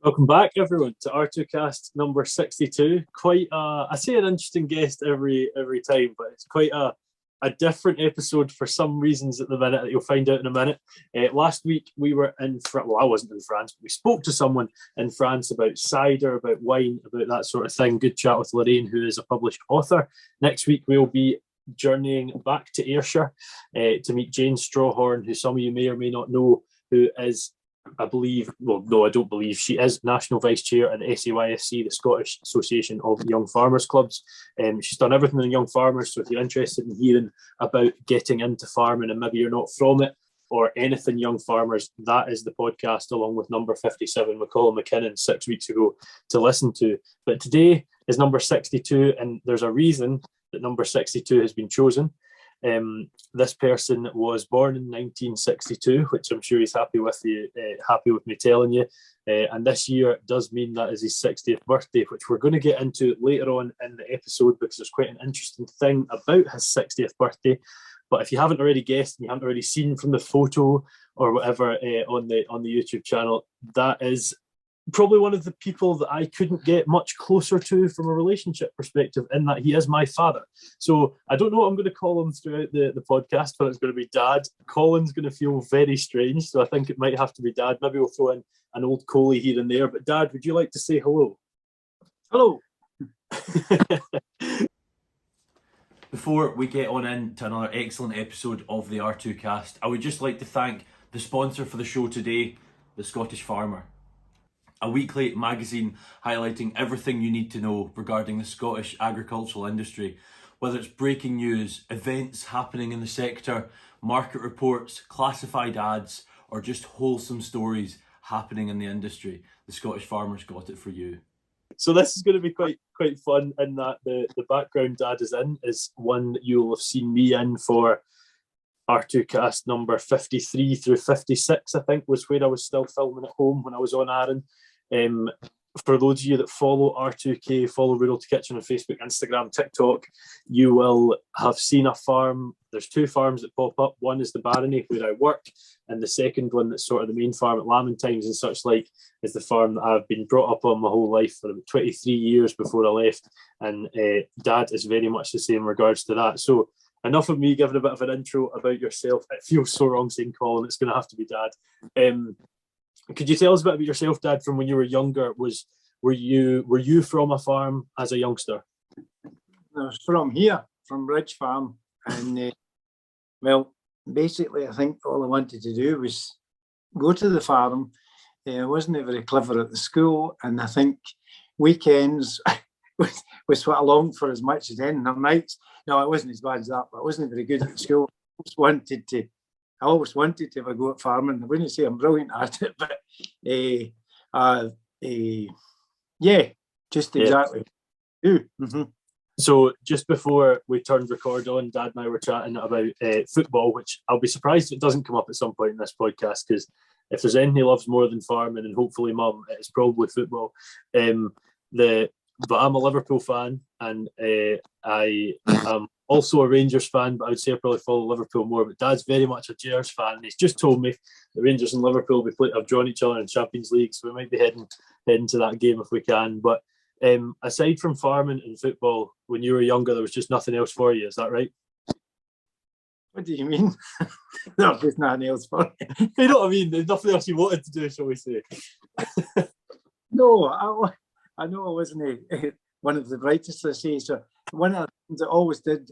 Welcome back, everyone, to R2Kast number 62. Quite I say an interesting guest every time, but it's quite a different episode for some reasons at the minute that you'll find out in a minute. Last week we were in France. Well, I wasn't in France, but we spoke to someone in France about cider, about wine, about that sort of thing. Good chat with Lorraine, who is a published author. Next week we'll be journeying back to Ayrshire to meet Jane Strawhorn, who some of you may or may not know, who is, I believe, well, no, I don't believe, she is National Vice Chair at the SAYFC, the Scottish Association of Young Farmers Clubs. She's done everything in Young Farmers, so if you're interested in hearing about getting into farming and maybe you're not from it or anything Young Farmers, that is the podcast along with number 57 with Colin McKinnon 6 weeks ago to listen to. But today is number 62, and there's a reason that number 62 has been chosen. This person was born in 1962, which I'm sure he's happy with me telling you. And this year does mean that is his 60th birthday, which we're going to get into later on in the episode because there's quite an interesting thing about his 60th birthday. But if you haven't already guessed and you haven't already seen from the photo or whatever on the YouTube channel, that is probably one of the people that I couldn't get much closer to from a relationship perspective, in that he is my father. So I don't know what I'm going to call him throughout the podcast, but it's going to be Dad. Colin's going to feel very strange, so I think it might have to be Dad. Maybe we'll throw in an old Coley here and there. But Dad, would you like to say hello? Hello. Before we get on into another excellent episode of the R2Kast, I would just like to thank the sponsor for the show today, The Scottish Farmer. A weekly magazine highlighting everything you need to know regarding the Scottish agricultural industry, whether it's breaking news, events happening in the sector, market reports, classified ads, or just wholesome stories happening in the industry. The Scottish Farmer's got it for you. So this is going to be quite fun in that the background Dad is in is one that you'll have seen me in for R2Kast number 53 through 56, I think, was where I was still filming at home when I was on Arran. For those of you that follow R2K, follow Rural to Kitchen on Facebook, Instagram, TikTok, you will have seen a farm. There's two farms that pop up. One is the Barony, where I work, and the second one that's sort of the main farm at Lamantines and such like is the farm that I've been brought up on my whole life for about 23 years before I left. And Dad is very much the same in regards to that. So enough of me giving a bit of an intro about yourself. It feels so wrong saying Colin. It's going to have to be Dad. Could you tell us a bit about yourself, Dad, from when you were younger? Were you from a farm as a youngster? I was from here, from Ridge Farm. And, well, basically, I think all I wanted to do was go to the farm. I wasn't very clever at the school, and I think weekends was what I longed for as much as any nights. No, it wasn't as bad as that, but I wasn't very good at school. I always wanted to have a go at farming. I wouldn't say I'm brilliant at it, but yeah, just exactly. Yeah. Mm-hmm. So just before we turned record on, Dad and I were chatting about football, which I'll be surprised if it doesn't come up at some point in this podcast, because if there's anything he loves more than farming, and hopefully Mum, it's probably football. But I'm a Liverpool fan, and I am also a Rangers fan, but I would say I probably follow Liverpool more. But Dad's very much a Gers fan. He's just told me the Rangers and Liverpool have drawn each other in Champions League, so we might be heading to that game if we can. But aside from farming and football, when you were younger, there was just nothing else for you. Is that right? What do you mean? There's just nothing else for you. You know what I mean? There's nothing else you wanted to do, shall we say? No, I know I wasn't one of the brightest, let's say. So one of the things I always did,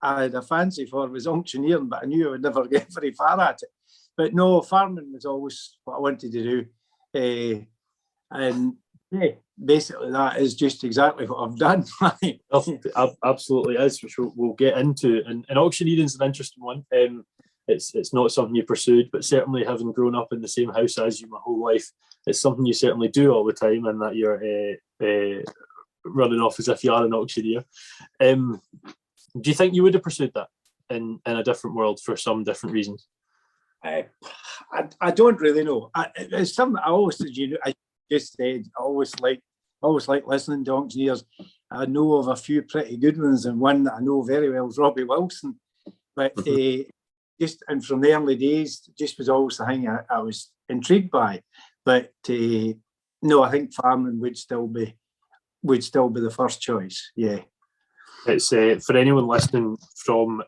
I had a fancy for, was auctioneering, but I knew I would never get very far at it. But no, farming was always what I wanted to do. And yeah, basically that is just exactly what I've done. Absolutely is, which we'll get into. And auctioneering is an interesting one. It's not something you pursued, but certainly having grown up in the same house as you my whole life, it's something you certainly do all the time, and that you're running off as if you are an auctioneer. Do you think you would have pursued that in a different world for some different reasons? I don't really know. It's something I always said. I just said I always like listening to auctioneers. I know of a few pretty good ones, and one that I know very well is Robbie Wilson. But just and from the early days, just was always the thing I was intrigued by. But No, I think farming would still be the first choice. Yeah. It's for anyone listening from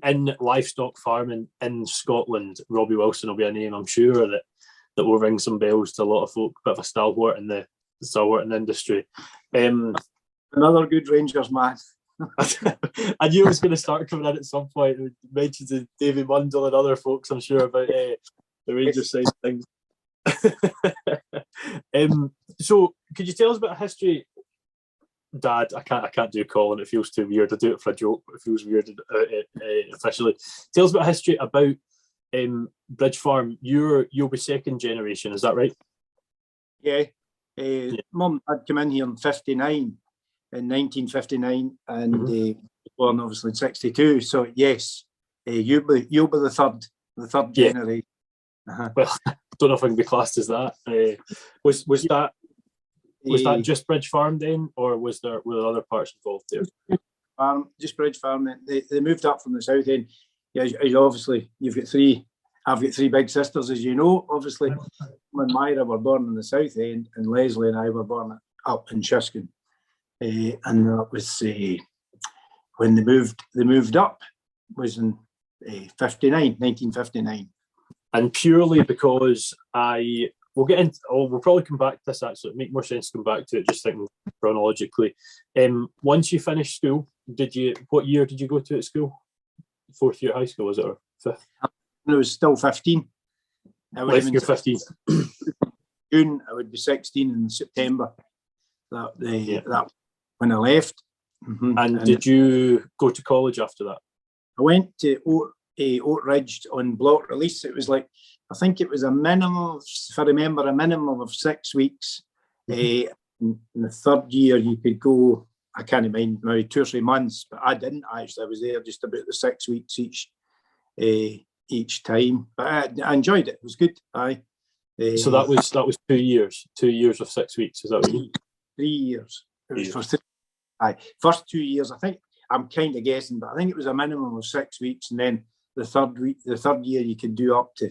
in livestock farming in Scotland, Robbie Wilson will be a name I'm sure that will ring some bells to a lot of folk. Bit of a stalwart in the industry. Another good Rangers man. I knew it was going to start coming in at some point. It mentioned Davy Mundell and other folks, I'm sure, about the Rangers side of things. So, could you tell us about history, Dad? I can't do Colin. It feels too weird. I do it for a joke, but it feels weird officially. Tell us about history about Bridge Farm. You'll be second generation, is that right? Yeah. Mum had come in here in 1959, and born obviously in 62. So yes, you'll be the third generation. Well, I don't know if I can be classed as that. Was that just Bridge Farm then, or were there other parts involved there? Just Bridge Farm. They moved up from the south end. Yeah, obviously you've got three. I've got three big sisters, as you know. Obviously, when Myra were born in the south end, and Leslie and I were born up in Shuskin. And that was when they moved up was in 1959. And purely because we'll probably come back to this actually. It'd make more sense to come back to it, just thinking chronologically. Once you finished school, what year did you go to at school? Fourth year high school, was it, or fifth? I was still 15. You're 15. June, I would be 16 in September. That when I left. Mm-hmm. And did you go to college after that? I went to Oak Ridge on block release. It was like, I think it was a minimum, if I remember, a minimum of 6 weeks. In the third year, you could go, I can't mind, maybe 2 or 3 months, but I didn't actually. I was there just about the 6 weeks each time. But I enjoyed it. It was good. So that was 2 years. 2 years of 6 weeks. Is that what you mean? 3 years. It was for 3. First 2 years, I think, I'm kind of guessing, but I think it was a minimum of 6 weeks, and then the third year you could do up to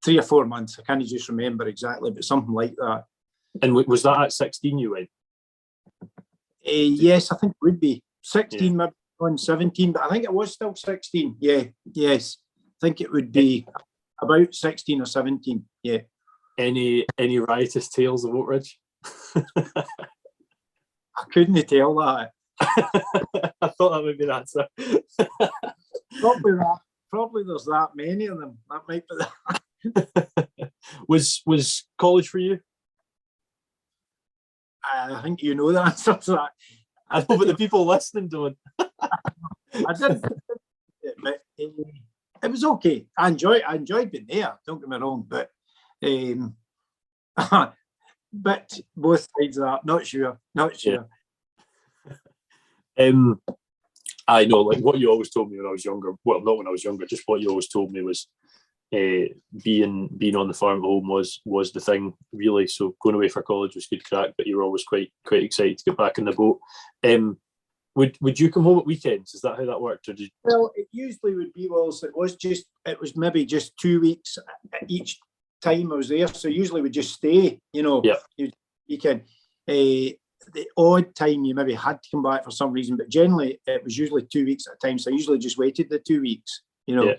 3 or 4 months. I can't just remember exactly, but something like that. And was that at 16 you went? Yes, I think it would be 16, maybe on 17, but I think it was still 16. Yeah, yes, I think it would be about 16 or 17. Yeah. Any riotous tales of Oak Ridge? I couldn't tell that. I thought that would be the answer. Probably there's that many of them. That might be that. Was college for you? I think you know the answer to that. I know, but the people listening don't. I did, but it was okay. I enjoyed being there. Don't get me wrong, but but both sides of that, not sure. Yeah. I know, like what you always told me when I was younger. Well, not when I was younger, just what you always told me was being on the farm at home was the thing, really. So going away for college was good crack, but you were always quite excited to get back in the boat. Would you come home at weekends? Is that how that worked? Or did you... Well, it usually would be. Well, so it was maybe just 2 weeks each time I was there. So usually we just stay. You can. The odd time you maybe had to come back for some reason, but generally it was usually 2 weeks at a time. So I usually just waited the 2 weeks. Yeah.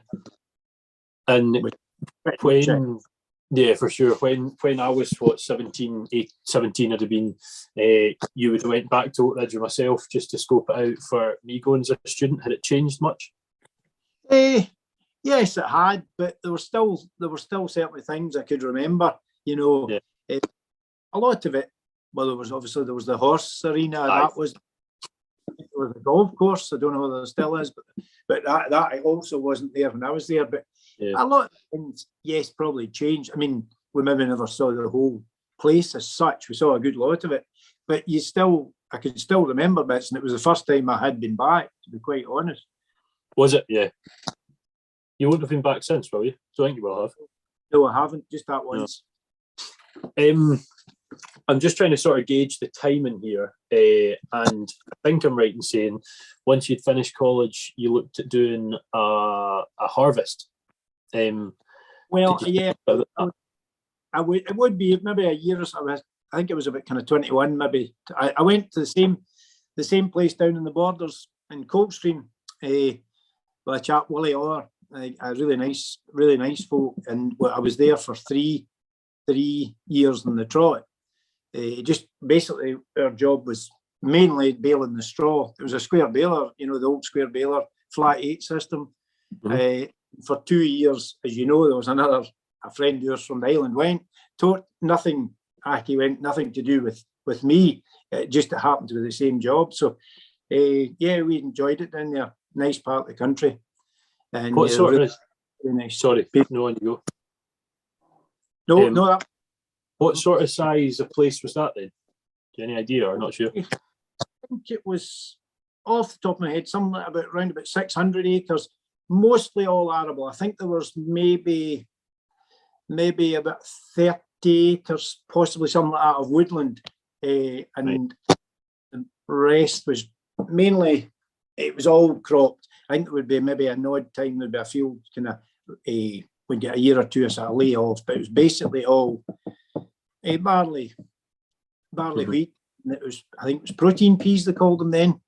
And for sure. When I was 17, I'd have been, you would have went back to Oak Ridge with myself just to scope it out for me going as a student. Had it changed much? Yes, it had, but there were still certainly things I could remember. A lot of it. Well, there was the horse arena. There was the golf course. I don't know whether there still is, but that also wasn't there when I was there. But a lot of things, yes, probably changed. I mean, we maybe never saw the whole place as such. We saw a good lot of it, but I could still remember bits, and it was the first time I had been back, to be quite honest. Was it? Yeah. You wouldn't have been back since, will you? Don't think you will have. No, I haven't. Just that once. No. I'm just trying to sort of gauge the timing here, and I think I'm right in saying once you'd finished college, you looked at doing a harvest. Well, yeah, It would be maybe a year or so. I think it was about kind of 21, maybe. I went to the same place down in the Borders in Coldstream with a chap, Willie Orr, a really nice folk, and I was there for three years in the trot. Just basically, our job was mainly baling the straw. It was a square baler, the old square baler, flat 8 system. For 2 years, as you know, there was a friend of yours from the island went, nothing to do with me. It just happened to be the same job. So, we enjoyed it down there. Nice part of the country. And what sort really, of? really nice. Sorry, no, on you go. No. What sort of size of place was that then? Do you have any idea, or not sure? I think it was, off the top of my head, something around about 600 acres, mostly all arable. I think there was maybe about 30 acres, possibly something like that, of woodland, and the rest was mainly, it was all cropped. I think it would be maybe an odd time, there'd be a field kind of, we'd get a year or two of sort of layoff, but it was basically all barley, wheat, and I think it was protein peas they called them then.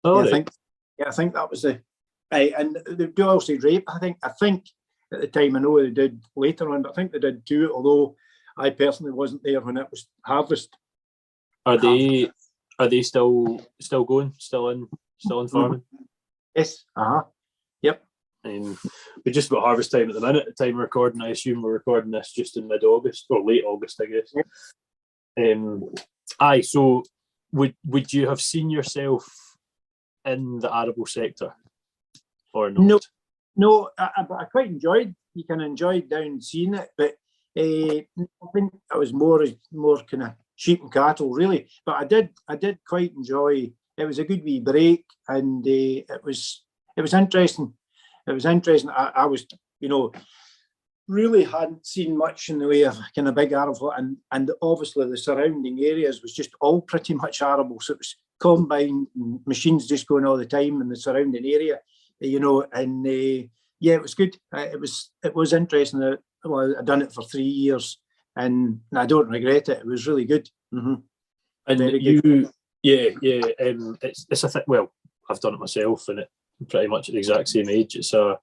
Oh, I think that was the, and they do also rape. I think at the time, I know they did later on, but I think they did too. Although I personally wasn't there when it was harvest. Are they still going, still in farming? Yes. Yep. We just about harvest time at the minute. At the time of recording, I assume we're recording this just in mid-August or late August, I guess. Yep. So would you have seen yourself in the arable sector or not? No, but I quite enjoyed. You can enjoy down seeing it, but I think I was more kind of sheep and cattle really. But I did quite enjoy. It was a good wee break, and it was interesting. It was interesting. I was, really hadn't seen much in the way of kind of big arable, and obviously the surrounding areas was just all pretty much arable. So it was combine machines just going all the time in the surrounding area, and it was good. It was interesting. Well, I'd done it for 3 years, and I don't regret it. It was really good. Mm-hmm. And very you, good. It's a thing. Well, I've done it myself, and it pretty much at the exact same age. It's a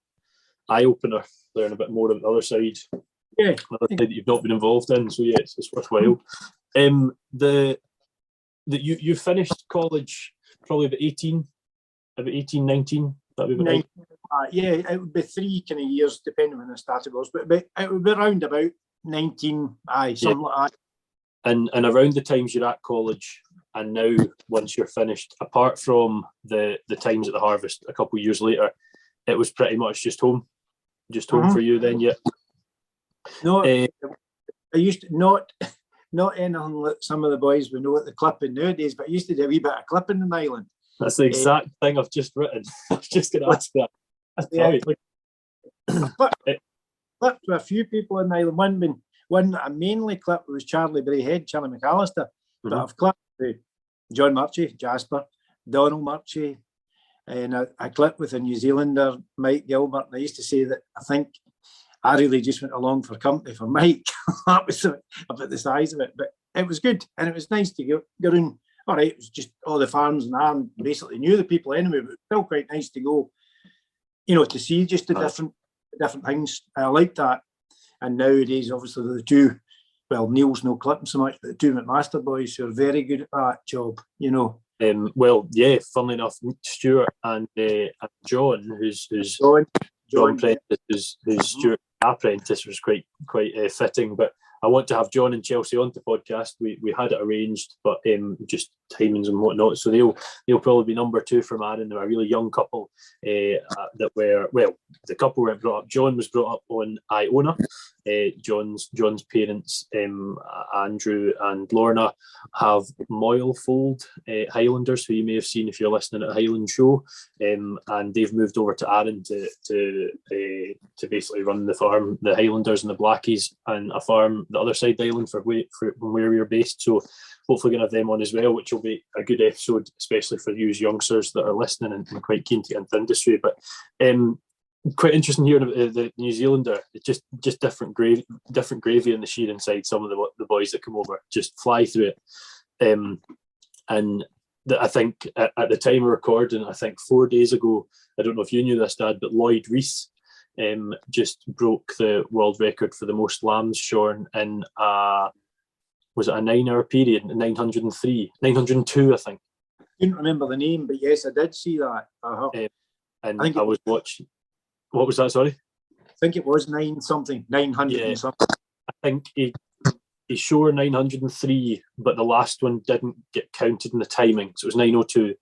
eye opener. Learn a bit more about the other side. Yeah, another side that you've not been involved in. So it's worthwhile. You finished college probably about 18, 19. That'd be about right. It would be 3 kind of years depending on when the started was, but it would be around about 19. Something like that. And around the times you're at college, and now once you're finished, apart from the times at the harvest a couple of years later, it was pretty much just home for you then. Yeah. No, I used to not anything like some of the boys we know at the clipping nowadays, but I used to do a wee bit of clipping in the island. That's the exact thing I've just written. I was just going to ask that. I clipped with a few people in the island. One that I mainly clipped was Charlie McAllister, but I've clipped with John Murchie, Jasper, Donald Murchie, and I clipped with a New Zealander, Mike Gilbert. And I used to say that I think I really just went along for company for Mike. That was about the size of it, but it was good, and it was nice to go in. All right, it was just all the farms, and I basically knew the people anyway, but it was still quite nice to go, to see just the different things. I like that. And nowadays, obviously, the two, well, Neil's no clipping so much, but the two McMaster boys who are very good at that job, funnily enough, Stuart and John, who's John Prentice, who's Stuart apprentice, was quite fitting. But I want to have John and Chelsea on the podcast. We had it arranged, but just timings and whatnot. So they'll probably be number 2 from Arran. They're a really young couple that were, well, the couple were brought up. John was brought up on Iona. John's parents, Andrew and Lorna, have Moylefold Highlanders, who you may have seen if you're listening at a Highland show, and they've moved over to Arran to basically run the farm, the Highlanders and the Blackies, and a farm the other side of the island from where we're based. So hopefully going to have them on as well, which will be a good episode, especially for you youngsters that are listening and quite keen to get into the industry. But quite interesting hearing about the New Zealander. It's just different gravy in the sheer inside. Some of the boys that come over just fly through it. And I think at the time of recording, I think 4 days ago, I don't know if you knew this, Dad, but Lloyd Rees just broke the world record for the most lambs shorn in was it a 9-hour period? 902, I think. I didn't remember the name, but yes, I did see that. And I was watching. What was that? Sorry. I think it was 900 and something. I think he shore 903, but the last one didn't get counted in the timing, so it was 902.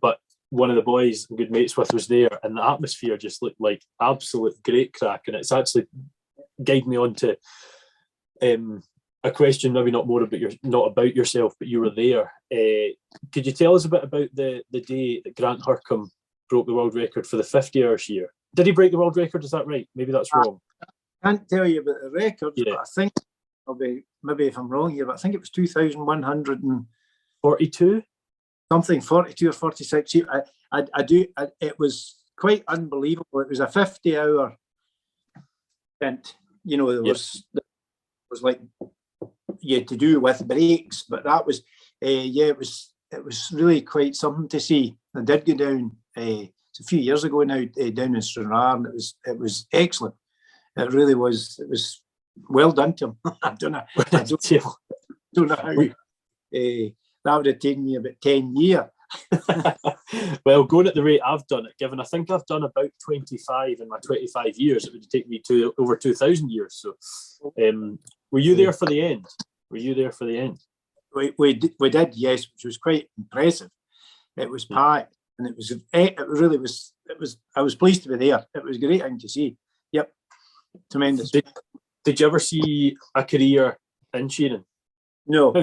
But one of the boys I'm good mates with was there, and the atmosphere just looked like absolute great crack. And it's actually guided me on to a question, maybe not about yourself, but you were there. Could you tell us a bit about the day that Grant Hurcomb broke the world record for the 50-hour shear? Did he break the world record? Is that right? Maybe that's wrong. I can't tell you about the record, but I think maybe if I'm wrong here, but I think it was 2,142 something, 42 or 46. It was quite unbelievable. It was a 50-hour event. You know, there was like you had to do with breaks, but that was it was really quite something to see. I did go down it's a few years ago now, down in Stranraer, and it was excellent. It really was. It was well done to him. I don't know how that would have taken me about 10 years. Well, going at the rate I've done it, given I think I've done about 25 in my 25 years, it would take me to over 2,000 years. So, were you there for the end? We did, yes, which was quite impressive. It was packed, and it really was. I was pleased to be there. It was a great thing to see. Yep, tremendous. Did you ever see a career in shearing? No.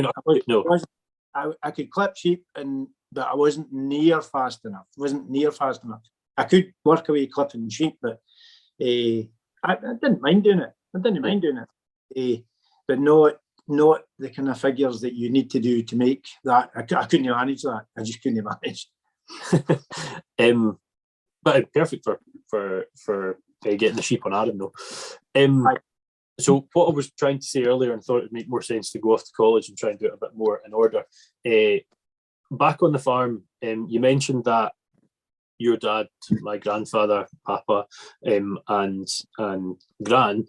I could clip sheep, but I wasn't near fast enough. I could work away clipping sheep, but I didn't mind doing it. But not the kind of figures that you need to do to make that. I couldn't manage that. I just couldn't manage. But perfect for getting the sheep on Arran, though. So what I was trying to say earlier, and thought it'd make more sense to go off to college and try and do it a bit more in order. Back on the farm, you mentioned that your dad, my grandfather, Papa, and Gran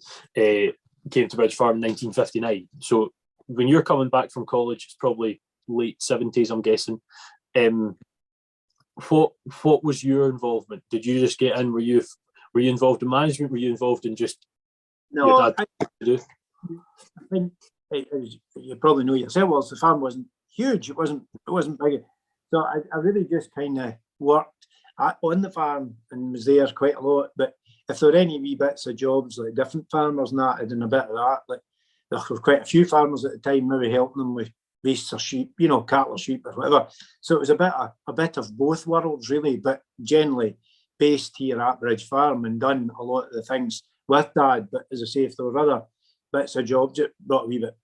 came to Bridge Farm in 1959. So when you're coming back from college, it's probably late 70s, I'm guessing. What was your involvement? Did you just get in? Were you involved in management? Were you involved in just your dad I think you probably know yourself. The farm wasn't huge. It wasn't big. So I really just kind of worked on the farm and was there quite a lot. But if there were any wee bits of jobs like different farmers and that, I did a bit of that. Like there were quite a few farmers at the time, maybe helping them with beasts or sheep, cattle or sheep or whatever. So it was a bit of both worlds really, but generally based here at Bridge Farm and done a lot of the things with Dad. But as I say, if there were other bits of jobs that brought a wee bit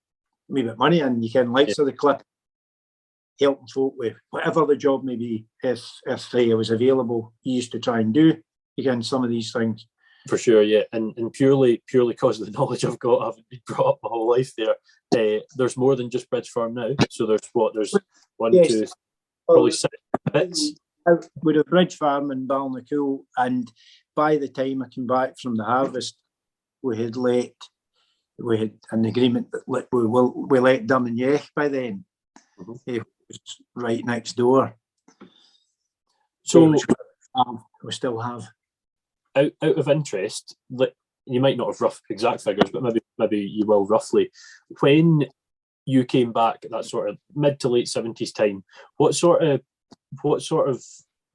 money in, you can likes of the clip, helping folk with whatever the job may be, if it was available, you used to try and do again some of these things. For sure, yeah, and purely because of the knowledge I've got, I've been brought up my whole life there. There's more than just Bridge Farm now. So there's one, yes. 2, probably 6 bits. With a Bridge Farm in Balnacool, and by the time I came back from the harvest, we had an agreement that we let Durnan by then. Mm-hmm. It was right next door. So we still have. Out of interest, you might not have rough exact figures, but maybe you will roughly. When you came back at that sort of mid to late 70s time, what sort of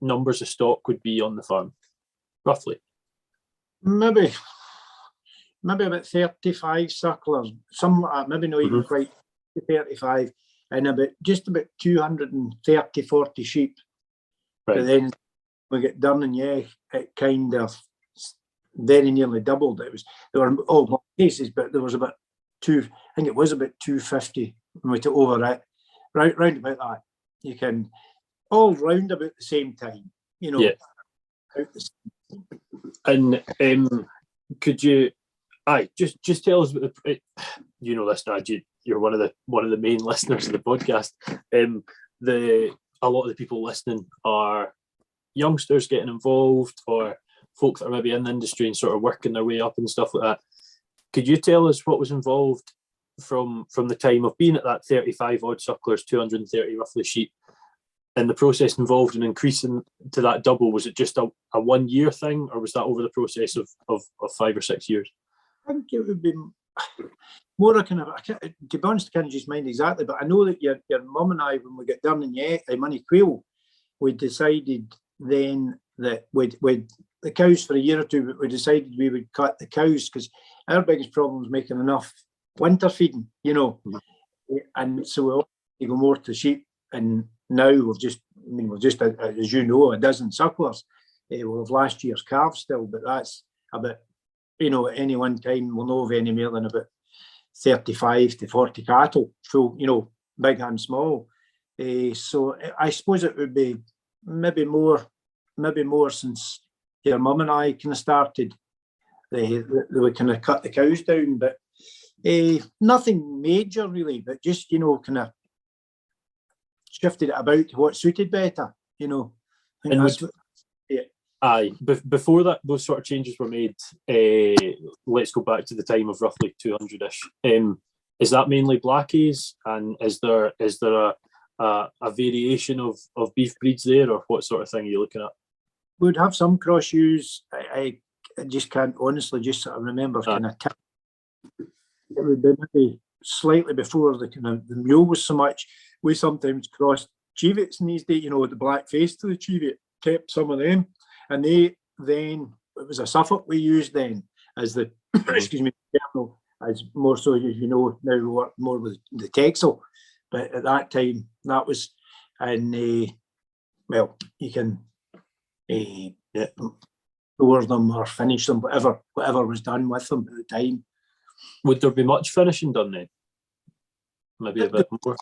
numbers of stock would be on the farm, roughly? Maybe about 35 sucklers, something like that, maybe not even quite 35, and about 230, 40 sheep. Right. But then we get Durnan, it kind of very nearly doubled. There were all cases, but there was about I think it was about 250 when we took over it. Round about that. You can all round about the same time, And could you, just tell us about you know this, Dad. You're one of the main listeners of the podcast. A lot of the people listening are youngsters getting involved, or folk that are maybe in the industry and sort of working their way up and stuff like that. Could you tell us what was involved from the time of being at that 35 odd sucklers, 230 roughly sheep, and the process involved in increasing to that double? Was it just a 1 year thing, or was that over the process of 5 or 6 years? I think it would be more a kind of, to be honest, I can't just mind exactly, but I know that your mum and I, when we got down in Money Quail, we decided then that with the cows for a year or two, but we decided we would cut the cows because our biggest problem was making enough winter feeding, you know. Mm-hmm. And so we all go more to sheep, and now we've just, as you know, a dozen sucklers. We'll have last year's calves still, but that's about, you know, at any one time we'll know of any more than about 35 to 40 cattle, full, you know, big and small. So I suppose it would be maybe more since your mum and I kind of started. They would kind of cut the cows down, but nothing major really, but just, you know, kind of shifted it about to what suited better, you know. Before that, those sort of changes were made. Let's go back to the time of roughly 200-ish. Is that mainly blackies, and is there a variation of beef breeds there, or what sort of thing are you looking at? We'd have some cross ewes. I just can't honestly just sort of remember kind of. It would be maybe slightly before the kind of the mule was so much. We sometimes crossed chevets in these days, you know, the black face to the chevet, kept some of them. And they then, it was a Suffolk we used then as the, excuse me, as more so, as you know, now we work more with the Texel. But at that time, that was, and well, you can lower them or finish them, whatever was done with them at the time. Would there be much finishing done then? Maybe a bit more?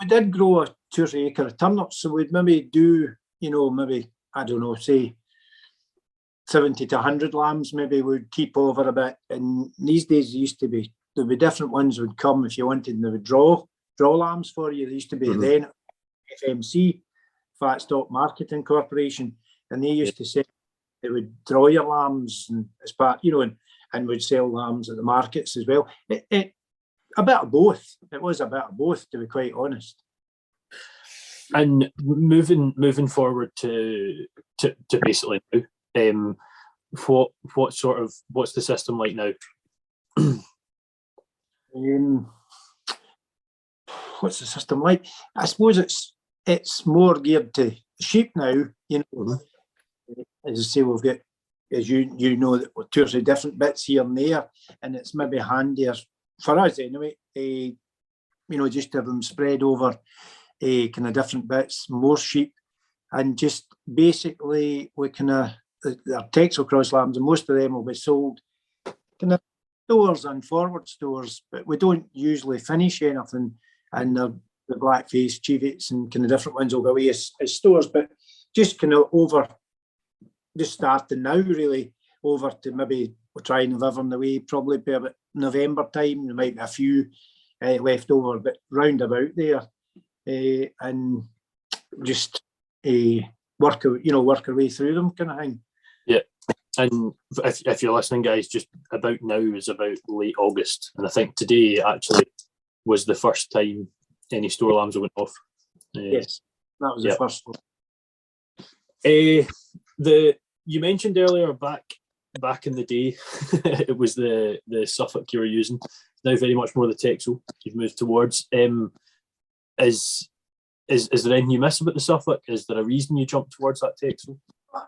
We did grow a 2 or 3 acre of turnips, so we'd maybe do, you know, maybe, I don't know, say 70 to 100 lambs maybe would keep over a bit. And these days there'd be different ones would come if you wanted, and they would draw lambs for you. There used to be then FMC, Fat Stock Marketing Corporation, and they used to say they would draw your lambs and as part, you know, and would sell lambs at the markets as well. A bit of both. It was a bit of both, to be quite honest. And moving forward to basically now, what's the system like now? What's the system like? I suppose it's more geared to sheep now. You know, as I say, we've got, as you know, that 2 or 3 different bits here and there, and it's maybe handier for us anyway. You know, just to have them spread over kind of different bits, more sheep, and just basically we kind of our Texel cross lambs, and most of them will be sold kind of stores and forward stores, but we don't usually finish anything, and the blackface chevets and kind of different ones will go away as stores, but just kind of just starting now really over to maybe we'll try and have them away probably by about November time. There might be a few left over, but round about there, and just work our way through them kind of thing. Yeah, and if you're listening, guys, just about now is about late August, and I think today actually was the first time any store lambs went off. Yes, that was the first one. You mentioned earlier back in the day, it was the Suffolk you were using. Now very much more the Texel you've moved towards. Is there anything you miss about the Suffolk? Is there a reason you jumped towards that Texel?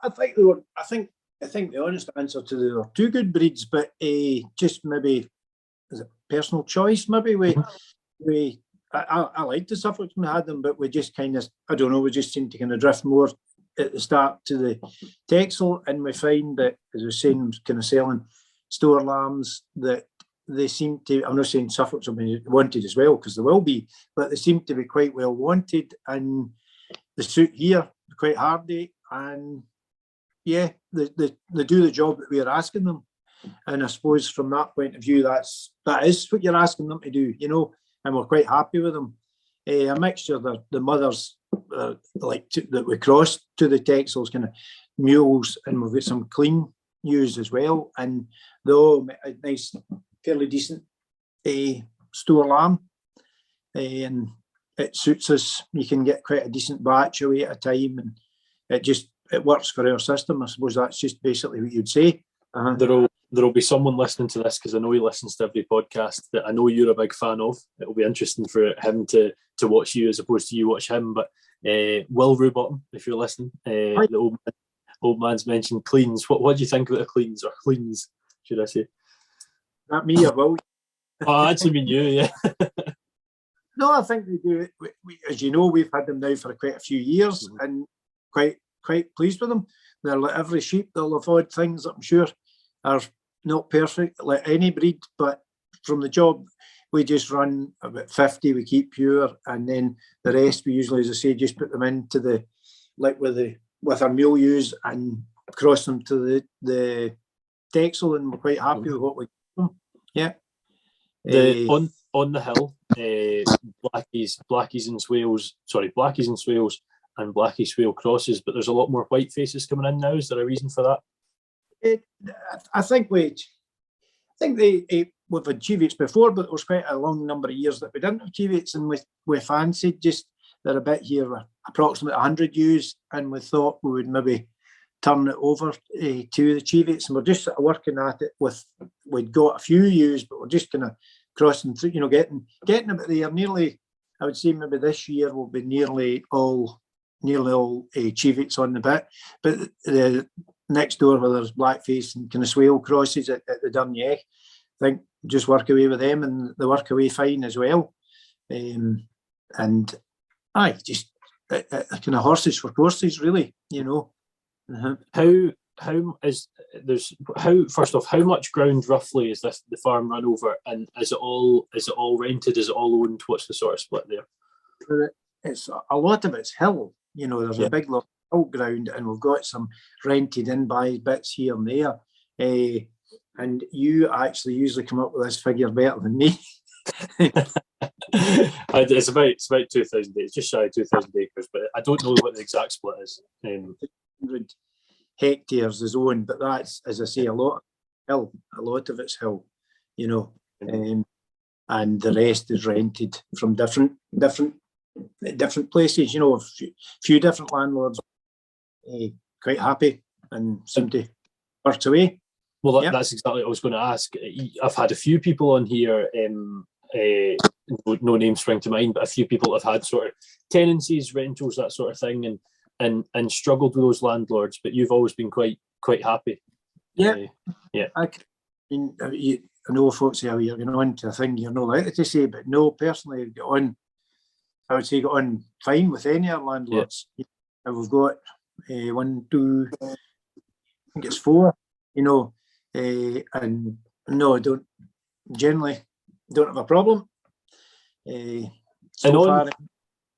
I think the honest answer to they were 2 good breeds, but just maybe as a personal choice. Maybe I liked the Suffolks when I had them, but we just kind of, I don't know, we just seemed to kind of drift more at the start to the Texel, and we find that, as I was saying, kind of selling store lambs, that they seem to, I'm not saying Suffolks will be wanted as well, because they will be, but they seem to be quite well wanted, and the suit here quite hardy, and yeah, they do the job that we're asking them. And I suppose from that point of view, that is what you're asking them to do, and we're quite happy with them. A mixture of the mothers that we cross to the Texels, kind of mules, and we've got some clean ewes as well, and though a nice, fairly decent store lamb, and it suits us. You can get quite a decent batch away at a time, and it works for our system. I suppose that's just basically what you'd say. There'll be someone listening to this, because I know he listens to every podcast, that I know you're a big fan of. It'll be interesting for him to watch you as opposed to you watch him. But Will Rubottom, if you're listening, the old man's mentioned cleans. What do you think about the cleans, or cleans, should I say? Not me, I will. Oh, I actually mean you, yeah. No, I think they do. As you know, we've had them now for quite a few years, and quite pleased with them. They're like every sheep. They'll have odd things, I'm sure, are not perfect like any breed, but from the job we just run about 50 we keep pure, and then the rest we usually, as I say, just put them into the, like with our mule ewes, and cross them to the Texel, and we're quite happy with what we do. Yeah. On the hill, blackies and swales and blackie swale crosses, but there's a lot more white faces coming in now. Is there a reason for that? I think we've had Cheviets before, but there was quite a long number of years that we didn't have Cheviets, and we fancied just they're a bit here, approximately 100 ewes, and we thought we would maybe turn it over to the Cheviets, and we're just sort of working at it. We'd got a few ewes, but we're just kind of crossing through, getting about there. Nearly, I would say maybe this year will be nearly all Cheviets on the bit, but the next door where there's blackface and kind of swale crosses at the Durniech, I think just work away with them, and they work away fine as well. And just kind of horses for courses, really, First off, how much ground roughly is the farm run over, and is it all rented? Is it all owned? What's the sort of split there? It's a lot of it's hill. There's a big lot of hill ground, and we've got some rented in by bits here and there. And you actually usually come up with this figure better than me. It's about 2,000 acres, just shy of 2,000 acres, but I don't know what the exact split is. 100 hectares is owned, but that's, as I say, a lot of it's hill, and the rest is rented from different places. A few different landlords, quite happy and seem to work away. Well, that's exactly what I was going to ask. I've had a few people on here, no names spring to mind, but a few people have had sort of tenancies, rentals, that sort of thing, and struggled with those landlords. But you've always been quite happy. Yeah. I know folks say, you're going on to a thing you're not likely to say, but no, personally, I would say got on fine with any of our landlords. Yeah. We've got 1, 2, I think it's 4, and no, I don't have a problem. There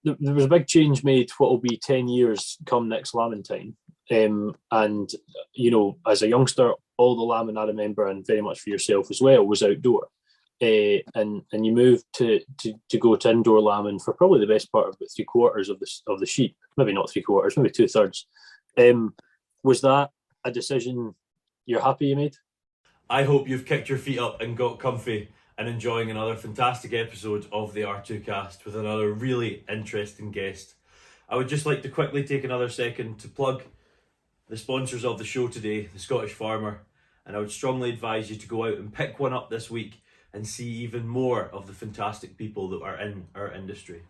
was a big change made, what will be 10 years come next lambing time. And, as a youngster, all the lambing I remember, and very much for yourself as well, was outdoor. And you moved to go to indoor lambing for probably the best part of about 3/4 of the sheep, maybe not 3/4, maybe 2/3. Was that a decision you're happy you made? I hope you've kicked your feet up and got comfy and enjoying another fantastic episode of the R2Kast with another really interesting guest. I would just like to quickly take another second to plug the sponsors of the show today, the Scottish Farmer, and I would strongly advise you to go out and pick one up this week and see even more of the fantastic people that are in our industry.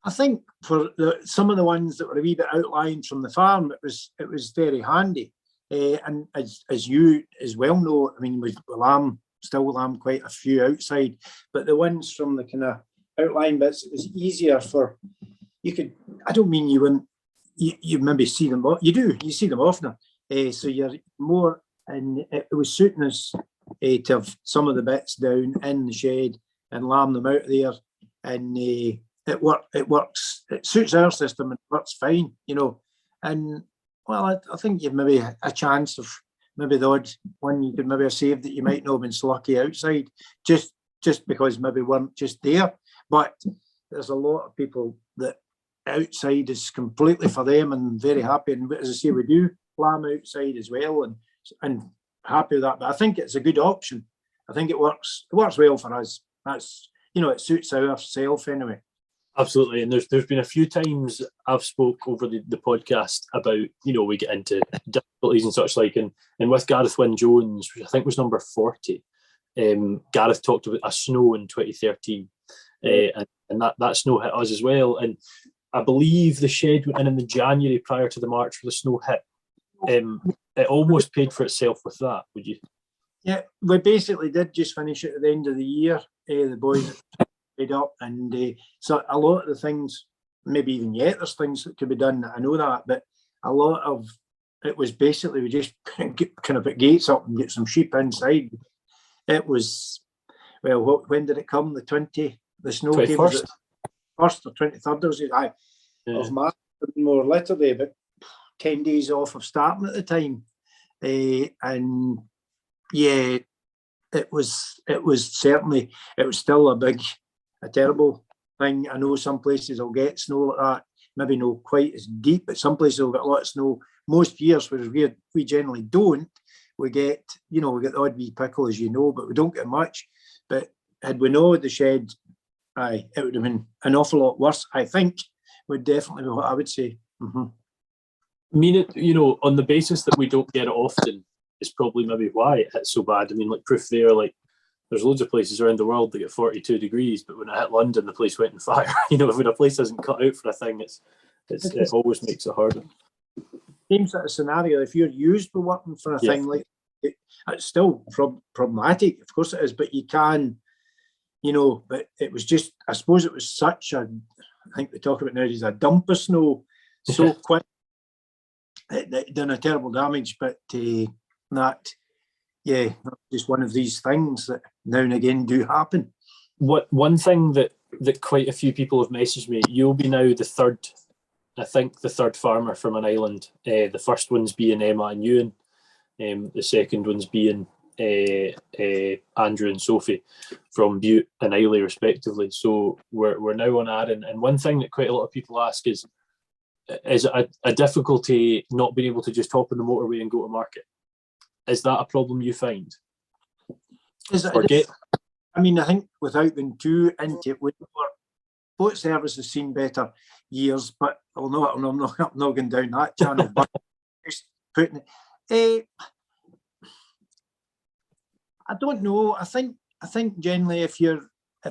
I think for some of the ones that were a wee bit outlined from the farm, it was very handy. And as you as well know, I mean, we still lamb quite a few outside, but the ones from the kind of outline bits, it was easier for, I don't mean you wouldn't, you maybe see them, you see them oftener. So you're more, and it was suiting us to have some of the bits down in the shed and lamb them out there, and it works. It suits our system and it works fine, And Well, I think you've maybe a chance of maybe the odd one you could maybe have saved that you might not have been so lucky outside, just because maybe weren't just there. But there's a lot of people that outside is completely for them and very happy. And as I say, we do lamb outside as well, and happy with that. But I think it's a good option. I think it works. It works well for us. That's, it suits ourself anyway. Absolutely, and there's been a few times I've spoke over the podcast about, we get into difficulties and such like, and with Gareth Wynne-Jones, which I think was number 40, Gareth talked about a snow in 2013, and that snow hit us as well, and I believe the shed went in the January prior to the March where the snow hit. It almost paid for itself with that, would you? Yeah, we basically did just finish it at the end of the year. The boys paid up, and so a lot of the things, maybe even yet, there's things that could be done. I know that, but a lot of it was basically we just kind of put gates up and get some sheep inside. It was, well, when did it come? The snow 21st? came, was it 1st or 23rd? Of March, more literally about 10 days off of starting at the time, and yeah, it was certainly, it was still a terrible thing. I know some places will get snow like that, maybe not quite as deep, but some places will get a lot of snow most years, whereas we generally don't. We get the odd wee pickle, as you know, but we don't get much. But had we known the shed, it would have been an awful lot worse, I think, would definitely be what I would say. Mm-hmm. I mean, on the basis that we don't get it often, is probably maybe why it hits so bad. I mean, like proof there, like there's loads of places around the world that get 42 degrees, but when it hit London, the place went on fire. When a place isn't cut out for a thing, it always makes it harder. Same sort of scenario. If you're used to working for a thing like it's still problematic, of course it is, but you can, but it was just, I suppose it was such a, I think they talk about nowadays, a dump of snow so quick. It done a terrible damage, but that's just one of these things that now and again do happen. One thing that quite a few people have messaged me, you'll be now the third farmer from an island. The first one's being Emma and Ewan. The second one's being Andrew and Sophie from Bute and Islay, respectively. So we're now on Arran. And one thing that quite a lot of people ask is a difficulty not being able to just hop on the motorway and go to market. Is that a problem you find? I mean, I think without being too into it, boat service has seen better years, but I'm not going down that channel. But just putting it, I don't know. I think generally, if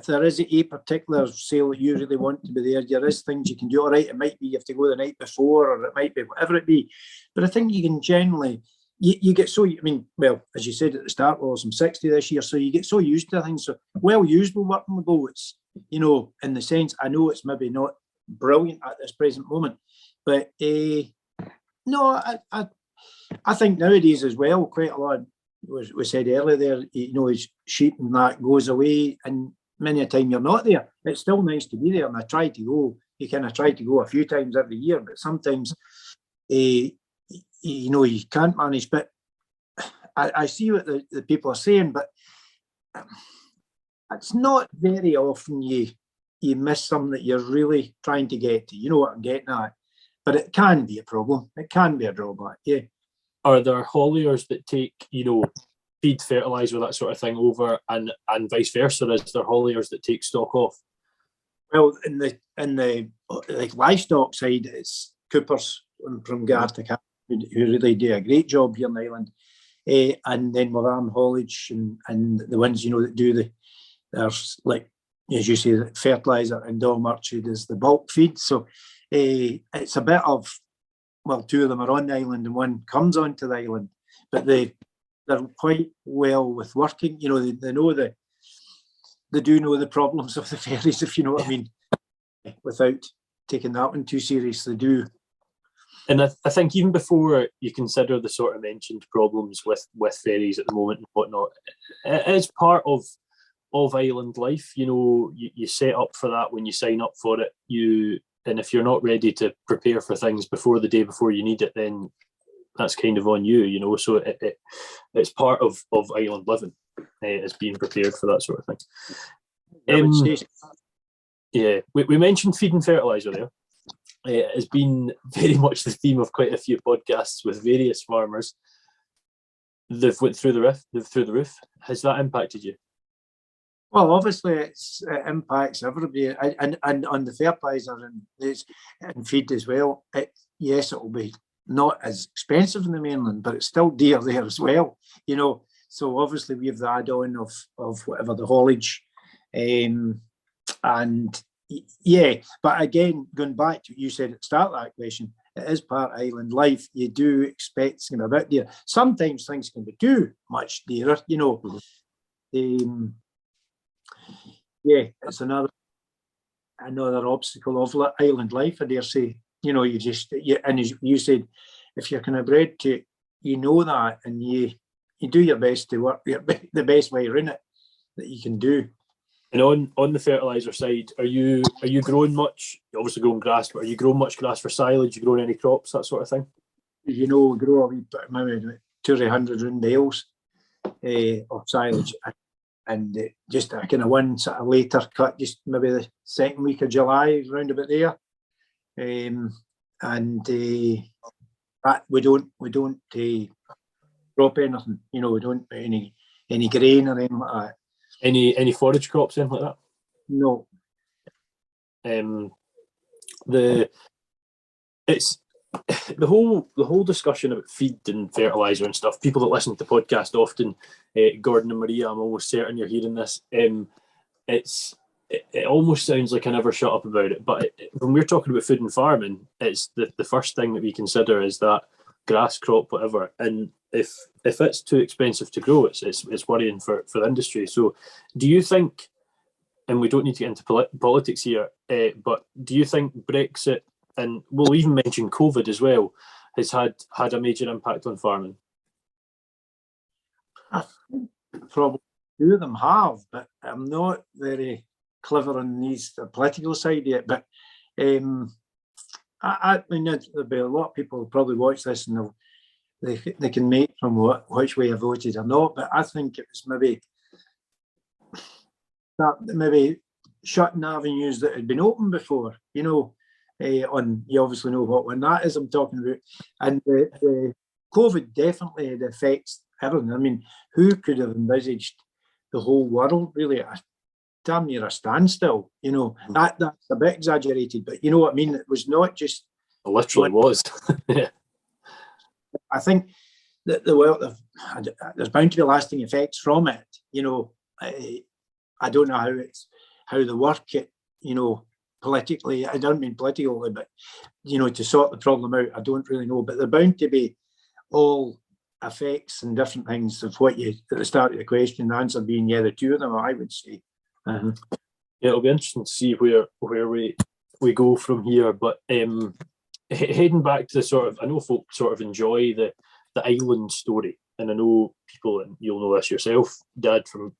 there is a particular sale that you really want to be there is things you can do. All right, it might be you have to go the night before, or it might be whatever it be. But I think you can generally, you get so, I mean, well, as you said at the start, well, I'm 60 this year, so you get so used to things. So well used with working with boats, in the sense, I know it's maybe not brilliant at this present moment, but no, I think nowadays as well, quite a lot, we said earlier there, sheep and that goes away, and many a time you're not there. It's still nice to be there, and I try to go. You kind of try to go a few times every year, but sometimes, you can't manage. But I see what the people are saying, but it's not very often you miss something that you're really trying to get to. You know what I'm getting at? But it can be a problem. It can be a drawback, yeah. Are there hauliers that take, feed, fertiliser, that sort of thing over, and vice versa? Is there hauliers that take stock off? Well, in the like livestock side, it's Coopers from R2Kast who really do a great job here in the island, and then with Arran Haulage and the ones that do there's like, as you say, fertiliser, and Dom Archie does the bulk feed. So it's a bit of, well, two of them are on the island and one comes onto the island, but they're quite well with working. They know they do know the problems of the ferries, if you know what I mean, without taking that one too serious. They do. And I think even before you consider the sort of mentioned problems with ferries at the moment and whatnot, it is part of island life. You set up for that when you sign up for it. And if you're not ready to prepare for things before the day before you need it, then that's kind of on you, you know. So it's part of island living, is being prepared for that sort of thing. I would say Yeah, we mentioned feed and fertiliser there. It has been very much the theme of quite a few podcasts with various farmers. They've went through the roof. Has that impacted you? well, obviously it impacts everybody, and on the fertiliser and feed as well. Yes, it will be not as expensive in the mainland, but it's still dear there as well. You know, so obviously we have the add-on of whatever the haulage, and yeah. But again, going back to what you said at the start of that question, it is part of island life. You do expect it's going to be a bit dear. Sometimes things can be too much dearer, you know. Mm-hmm. Yeah, it's another obstacle of island life, I dare say. You know, and as you said, if you're kind of bred to, you know that, and you do your best to work the best way around it that you can do. And on the fertiliser side, are you growing much? You're obviously growing grass, but are you growing much grass for silage? You growing any crops, that sort of thing? You know, we grow a wee bit, maybe 200 or 100 round bales of silage, and just a kind of one sort of later cut, just maybe the second week of July, round about there. We don't crop anything. You know, we don't put any grain or anything like that. Any forage crops, anything like that? No. It's the whole discussion about feed and fertiliser and stuff. People that listen to the podcast often, Gordon and Maria, I'm almost certain you're hearing this. It almost sounds like I never shut up about it, but when we're talking about food and farming, it's the first thing that we consider is that grass crop, whatever. And if it's too expensive to grow, it's worrying for the industry. So do you think, and we don't need to get into politics here, but do you think Brexit, and we'll even mention COVID as well, has had a major impact on farming? I think probably two of them have, but I'm not very clever on the political side yet. But I mean, there'll be a lot of people who probably watch this and they can make from which way I voted or not. But I think it was maybe shutting avenues that had been open before. You know, you obviously know what one that is I'm talking about, and the COVID definitely had affects everything. I mean, who could have envisaged the whole world really at damn near a standstill? You know, that's a bit exaggerated, but you know what I mean. It was not just. It literally was. Yeah. I think that there's bound to be lasting effects from it. You know, I don't know how they work it. You know, politically. I don't mean politically, but you know, to sort the problem out, I don't really know. But they're bound to be all effects and different things of what you at the start of the question. The answer being the two of them, I would say. Yeah, it'll be interesting to see where we go from here. But heading back to the sort of, I know folk sort of enjoy the island story, and I know people, and you'll know this yourself, Dad, from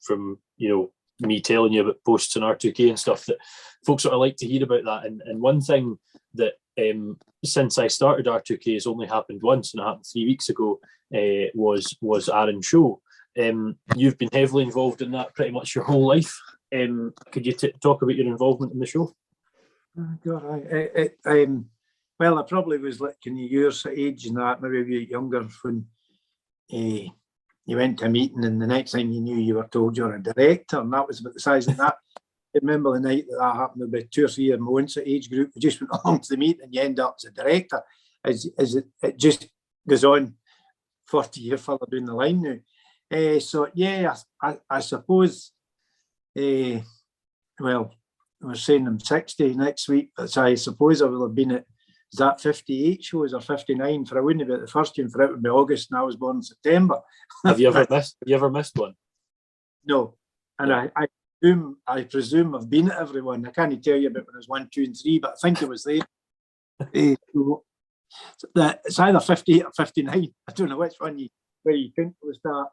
you know me telling you about posts on R2K and stuff, that folks sort of like to hear about that. And one thing that since I started R2K has only happened once, and it happened 3 weeks ago, was Arran Show. You've been heavily involved in that pretty much your whole life. Could you talk about your involvement in the show? Oh, God, well, I probably was like in years of age and that, maybe a bit younger when you went to a meeting and the next thing you knew you were told you're a director, and that was about the size of that. I remember the night that happened, about 2 or 3 of my own age group, we just went along to the meeting and you end up as a director. As it just goes on 40 years further down the line now. So yeah, I suppose, well, I was saying I'm 60 next week, but I suppose I will have been at, is that 58 shows or 59? For I wouldn't have been at the first one, for it would be August, and I was born in September. Have you ever missed one? No. And I presume I've been at every one. I can't tell you about when I was 1, 2, and 3, but I think it was there. It's either 58 or 59. I don't know which one where you couldn't start.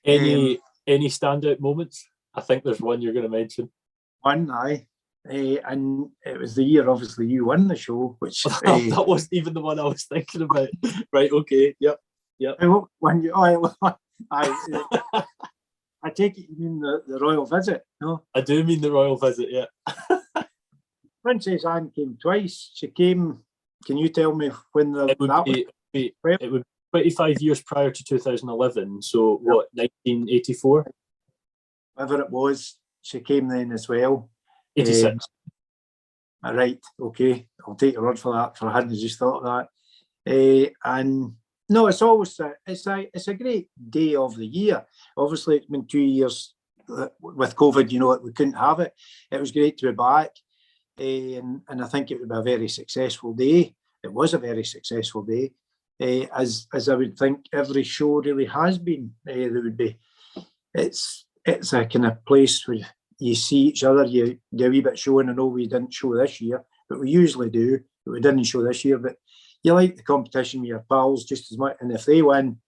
Any standout moments? I think there's one you're going to mention. One, aye. and it was the year, obviously, you won the show, which that wasn't even the one I was thinking about. Right, okay, yep. When you, I take it you mean the royal visit, no? I do mean the royal visit, yeah. Princess Anne came twice. She came. Can you tell me when It would be 25 years prior to 2011. So what, 1984? Whatever it was, she came then as well. 86. Right, okay. I'll take your word for that. For I hadn't just thought of that. And no, it's always it's a great day of the year. Obviously, it's been 2 years with COVID. You know, we couldn't have it. It was great to be back, and I think it would be a very successful day. It was a very successful day, as I would think every show really has been. There would be. It's a kind of place where you see each other. You do a wee bit showing. I know we didn't show this year, but we usually do. But we didn't show this year, but. You like the competition with your pals just as much, and if they win,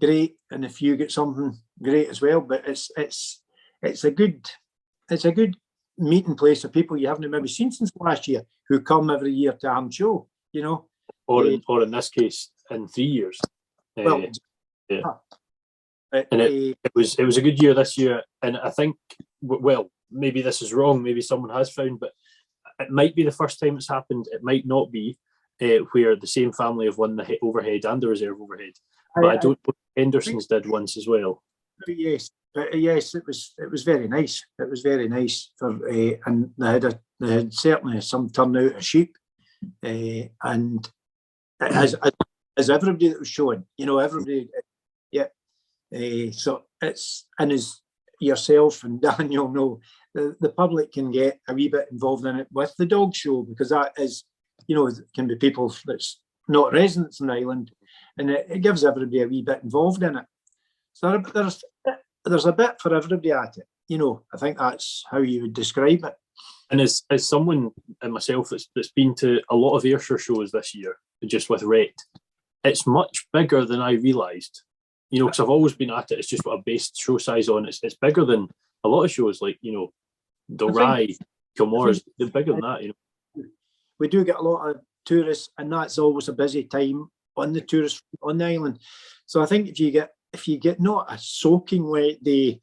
great, and if you get something, great as well. But it's a good meeting place of people you haven't maybe seen since last year who come every year to Arran Show, you know. Or in this case, in 3 years. Well, yeah. And it was a good year this year, and I think, well, maybe this is wrong, maybe someone has found, but it might be the first time it's happened. It might not be. Where the same family have won the overhead and the reserve overhead, but I don't know Henderson's did once as well. Yes, but yes, it was very nice. It was very nice for, and they had certainly some turnout of sheep, and as everybody that was showing, you know, everybody, yeah. So it's, and as yourself and Daniel know, the public can get a wee bit involved in it with the dog show, because that is. You know, it can be people that's not residents in the island, and it gives everybody a wee bit involved in it. So there's a bit for everybody at it. You know, I think that's how you would describe it. And as someone and myself that's been to a lot of Ayrshire shows this year, just with Rhett, it's much bigger than I realised. You know, because I've always been at it. It's just what I've based show size on. It's bigger than a lot of shows, like, you know, Dalry, Kilmore's. They're bigger than that, you know. We do get a lot of tourists, and that's always a busy time on the tourist on the island. So I think if you get not a soaking wet day,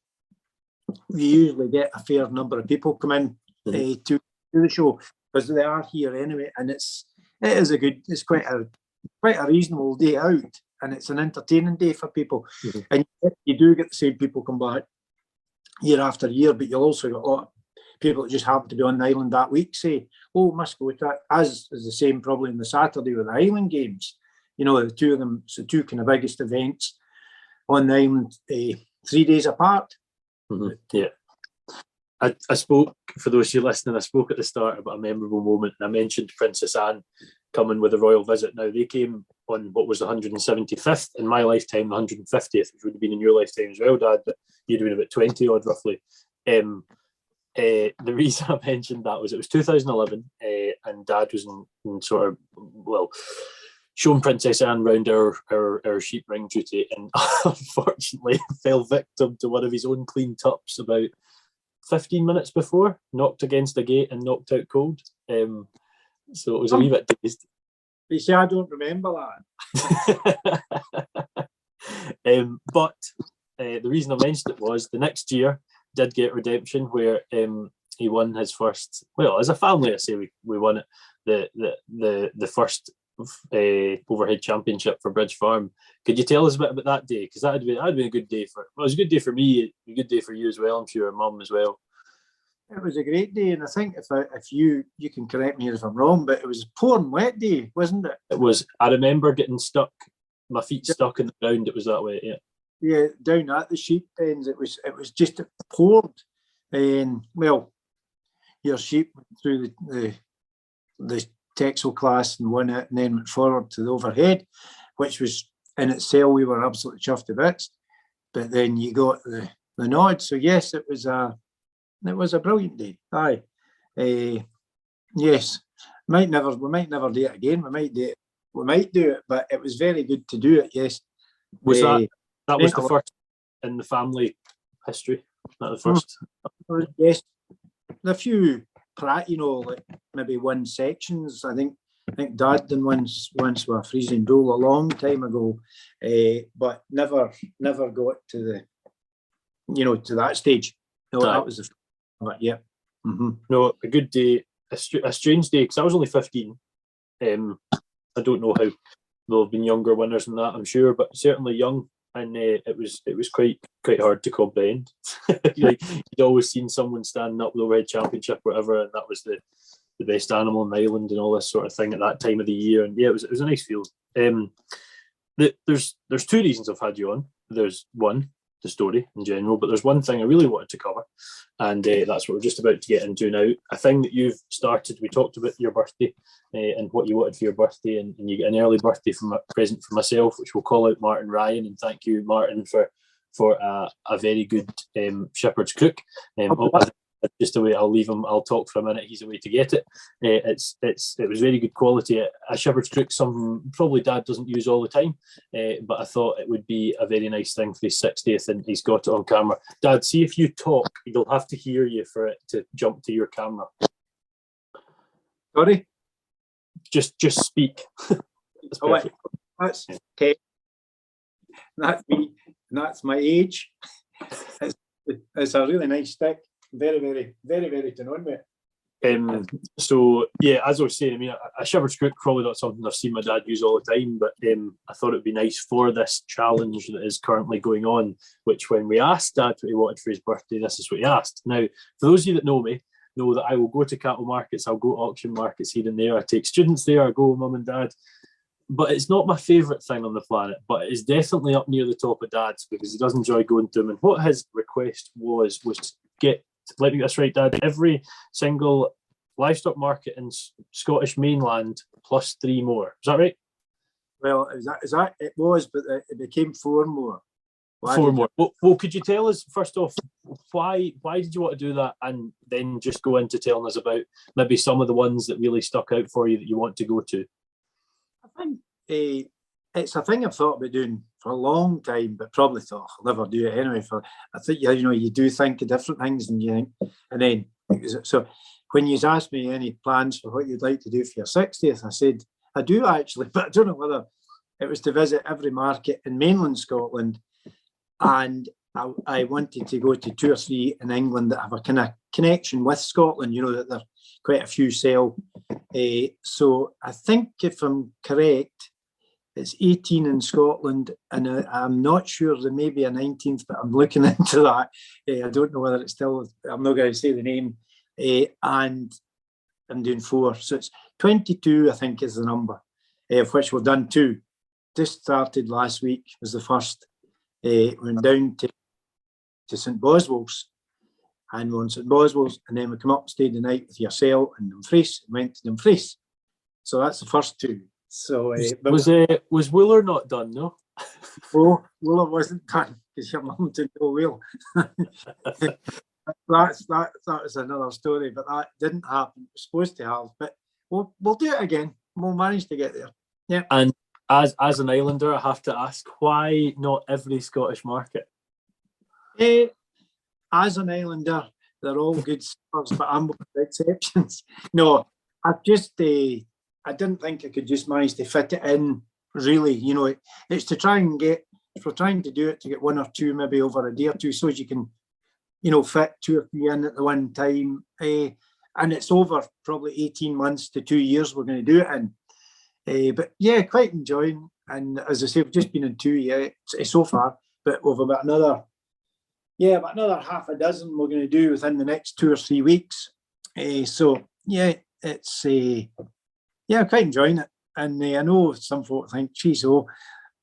we usually get a fair number of people come in to the show, because they are here anyway, and it's quite a reasonable day out, and it's an entertaining day for people. And you do get the same people come back year after year, but you'll also get a lot of people that just happen to be on the island that week say, oh, must go to that, as is the same probably on the Saturday with the Island Games. You know, the two of them, it's the two kind of biggest events on the island, 3 days apart. Yeah. I spoke, for those of you listening, I spoke at the start about a memorable moment, and I mentioned Princess Anne coming with a royal visit. Now, they came on what was the 175th, in my lifetime, the 150th, which would have been in your lifetime as well, Dad, but you'd have been about 20 odd roughly. The reason I mentioned that was it was 2011, and Dad was in sort of, well, showing Princess Anne round our sheep ring duty, and unfortunately fell victim to one of his own clean tups about 15 minutes before, knocked against a gate and knocked out cold. So it was a wee bit dazed. You see, I don't remember that. But the reason I mentioned it was the next year did get redemption, where he won his first, well, as a family, I say we won it, the first overhead championship for Bridge Farm. Could you tell us a bit about that day? Because that'd been a good day for, well, it was a good day for me, a good day for you as well, I'm sure, Mum as well. It was a great day, and I think if you can correct me if I'm wrong, but it was a pouring wet day, wasn't it? It was. I remember getting stuck, my feet stuck in the ground. It was that way, yeah. Yeah, down at the sheep pens, it was just poured, and well, your sheep went through the Texel class and won it, and then went forward to the overhead, which was in itself, we were absolutely chuffed to bits. But then you got the nod. So yes, it was a brilliant day. Aye, yes. We might never do it again. We might do it, but it was very good to do it. Yes. Was that was the first in the family history? Not the first. Yes, a few like maybe won sections. I think Dad done once with a freezing roll a long time ago, but never got to the, to that stage. No, that was yeah. Mm-hmm. No, a good day, a strange day, because I was only 15. I don't know how there'll have been younger winners than that, I'm sure, but certainly young, and it was quite hard to comprehend. Like, you'd always seen someone standing up with the World Championship, or whatever, and that was the best animal in the island and all this sort of thing at that time of the year. And yeah, it was a nice field. There's two reasons I've had you on. There's one, the story in general, but there's one thing I really wanted to cover, and that's what we're just about to get into now. A thing that you've started. We talked about your birthday and what you wanted for your birthday, and you get an early birthday present for myself, which we'll call out Martin Ryan, and thank you, Martin, for a very good shepherd's crook. Just away, I'll leave him. I'll talk for a minute. He's away to get it. It was very good quality. A shepherd's crook, something probably Dad doesn't use all the time, but I thought it would be a very nice thing for his 60th, and he's got it on camera. Dad, see if you talk, you'll have to hear you for it to jump to your camera. Sorry, just speak. That's okay. That's me. That's my age. It's a really nice stick. Very, very, very, very to know with. So yeah, as I was saying, I mean, a shepherd's crook probably not something I've seen my dad use all the time, but I thought it'd be nice for this challenge that is currently going on. Which, when we asked Dad what he wanted for his birthday, this is what he asked. Now, for those of you that know me, know that I will go to cattle markets, I'll go to auction markets here and there. I take students there, I go with Mum and Dad. But it's not my favourite thing on the planet, but it is definitely up near the top of Dad's, because he does enjoy going to them. And what his request was to get, let me get this right, Dad, every single livestock market in Scottish mainland plus 3 more. Is that right? Well, it was, but it became 4 more. 4 more. Well, could you tell us, first off, why did you want to do that, and then just go into telling us about maybe some of the ones that really stuck out for you that you want to go to? I think it's a thing I've thought about doing for a long time, but probably thought I'll never do it anyway. I think you do think of different things, and you think, and then so when you asked me any plans for what you'd like to do for your 60th, I said I do actually, but I don't know whether it was to visit every market in mainland Scotland, and I wanted to go to 2 or 3 in England that have a kind of connection with Scotland. That there quite a few sell. So I think, if I'm correct, it's 18 in Scotland, and I'm not sure there may be a 19th, but I'm looking into that. I don't know whether it's still, I'm not going to say the name, and I'm doing 4. So it's 22, I think, is the number, of which we've done 2. Just started last week, was the first. Went down to St Boswell's, and we're on St Boswell's, and then we come up and stayed the night with yourself and Dumfries, and went to Dumfries. So that's the first 2. So was Wheeler not done? No. Oh, Wheeler wasn't done because your mum didn't know Wheel. that was another story, but that didn't happen. It was supposed to have, but we'll do it again. We'll manage to get there. Yeah. And as an islander, I have to ask, why not every Scottish market? As an islander, they're all good stars, but I'm one of the exceptions. No, I didn't think I could just manage to fit it in, really. It's to try and get, if we're trying to do it, to get 1 or 2 maybe over a day or 2, so as you can, fit 2 or 3 in at the one time. And it's over probably 18 months to 2 years we're going to do it in. But yeah, quite enjoying. And as I say, we've just been in 2 so far, but we've about another half a dozen we're going to do within the next 2 or 3 weeks. So yeah, it's I'm quite enjoying it. And I know some folk think, geez,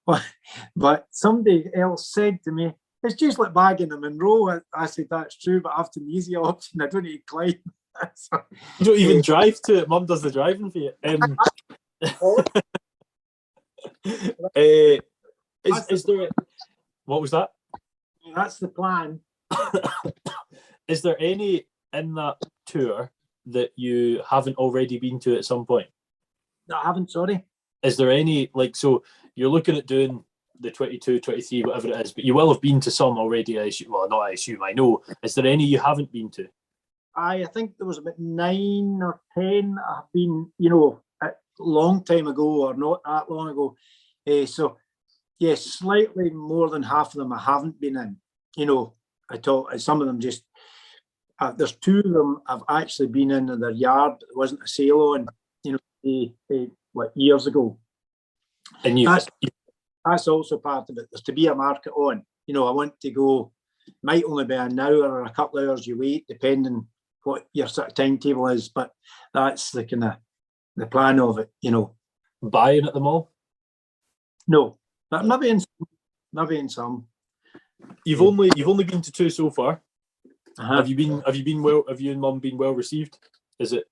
but somebody else said to me, it's just like bagging a Monroe. I said, that's true, but after the easy option, I don't need to climb. So, you don't even drive to it. Mum does the driving for you. Is there? What was that? That's the plan. Is there any in that tour that you haven't already been to at some point? No, I haven't, sorry. Is there any, so you're looking at doing the 22, 23, whatever it is, but you will have been to some already, I assume. Well, not I assume, I know. Is there any you haven't been to? I think there was about 9 or 10 that have been, a long time ago or not that long ago. So, yes, slightly more than half of them I haven't been in, at all. Some of them just, there's 2 of them I've actually been in their yard. There wasn't a sale on, like years ago. And that's also part of it. There's to be a market on. I want to go, might only be an hour or a couple of hours you wait, depending what your sort of timetable is, but that's the kind of the plan of it, Buying at the mall? No, but maybe in some. You've only been to 2 so far. Uh-huh. Have you and Mum been well received? Is it?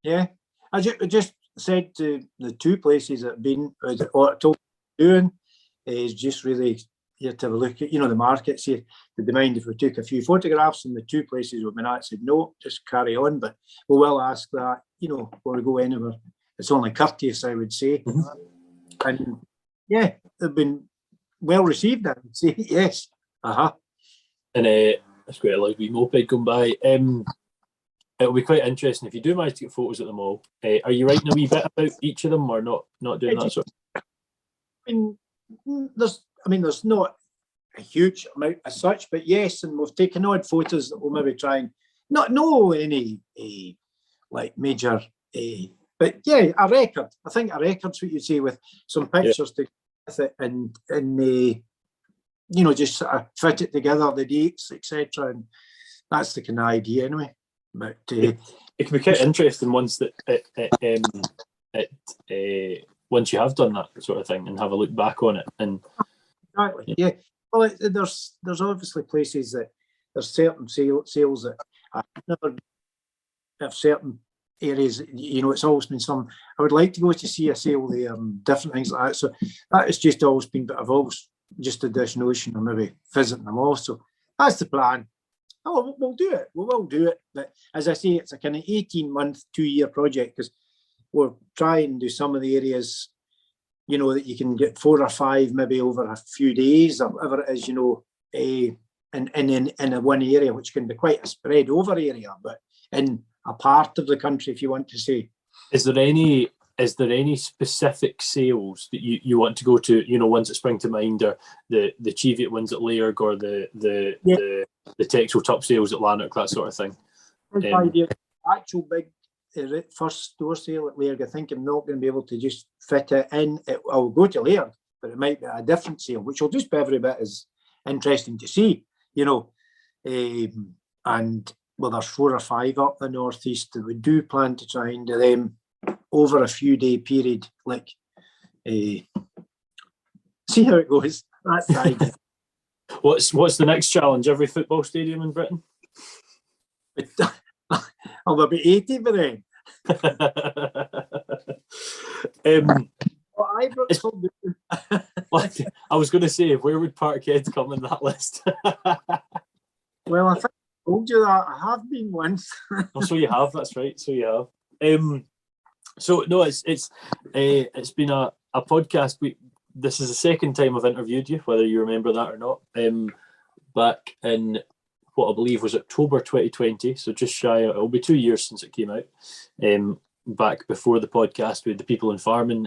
Yeah, I just said to the 2 places that have been, what I told you doing is just really here to have a look at, the markets here. Did they mind if we took a few photographs? And the 2 places we've been at said no, just carry on. But we will ask that, before we go anywhere. It's only courteous, I would say. Mm-hmm. And yeah, they've been well received, I would say. Yes. And it's quite a lovely moped going by. It'll be quite interesting if you do manage to get photos at the mall. Are you writing a wee bit about each of them, or not doing that sort of? There's not a huge amount as such, but yes, and we've taken odd photos that we'll maybe try and not know any like major, but yeah, a record. I think a record's what you'd say, with some pictures to with it, and just sort of fit it together, the dates, etc. And that's the kind of idea anyway. But it can be quite interesting once once you have done that sort of thing and have a look back on it. And exactly, yeah. Well, there's obviously places that there's certain sales that I've never have certain areas. It's always been some. I would like to go to see a sale there, different things like that. So that has just always been. But I've always just had this notion of maybe visiting them all. So that's the plan. Oh, we'll do it. We will do it. But as I say, it's a kind of 18-month, 2-year project, because we'll try and do some of the areas, that you can get 4 or 5 maybe over a few days or whatever it is, in a one area, which can be quite a spread over area, but in a part of the country, if you want to say. Is there any specific sales that you want to go to, ones that spring to mind, or the Cheviot ones at Lairg, or the Texel Top sales at Lanark, that sort of thing? Actual big first store sale at Lairg, I think I'm not going to be able to just fit it in. I'll go to Lairg, but it might be a different sale, which will just be every bit as interesting to see, and well, there's 4 or 5 up the northeast that we do plan to try and do them over a few day period, like see how it goes. That's the idea. What's the next challenge? Every football stadium in Britain? I'll be 80 by then. I was going to say, where would Parkhead come in that list? Well, I think I told you that I have been once. Oh, so you have. That's right. So you have. So no, it's been a podcast. This is the second time I've interviewed you, whether you remember that or not. Back in what I believe was October 2020, so just shy. It'll be 2 years since it came out. Back before the podcast with the People in Farming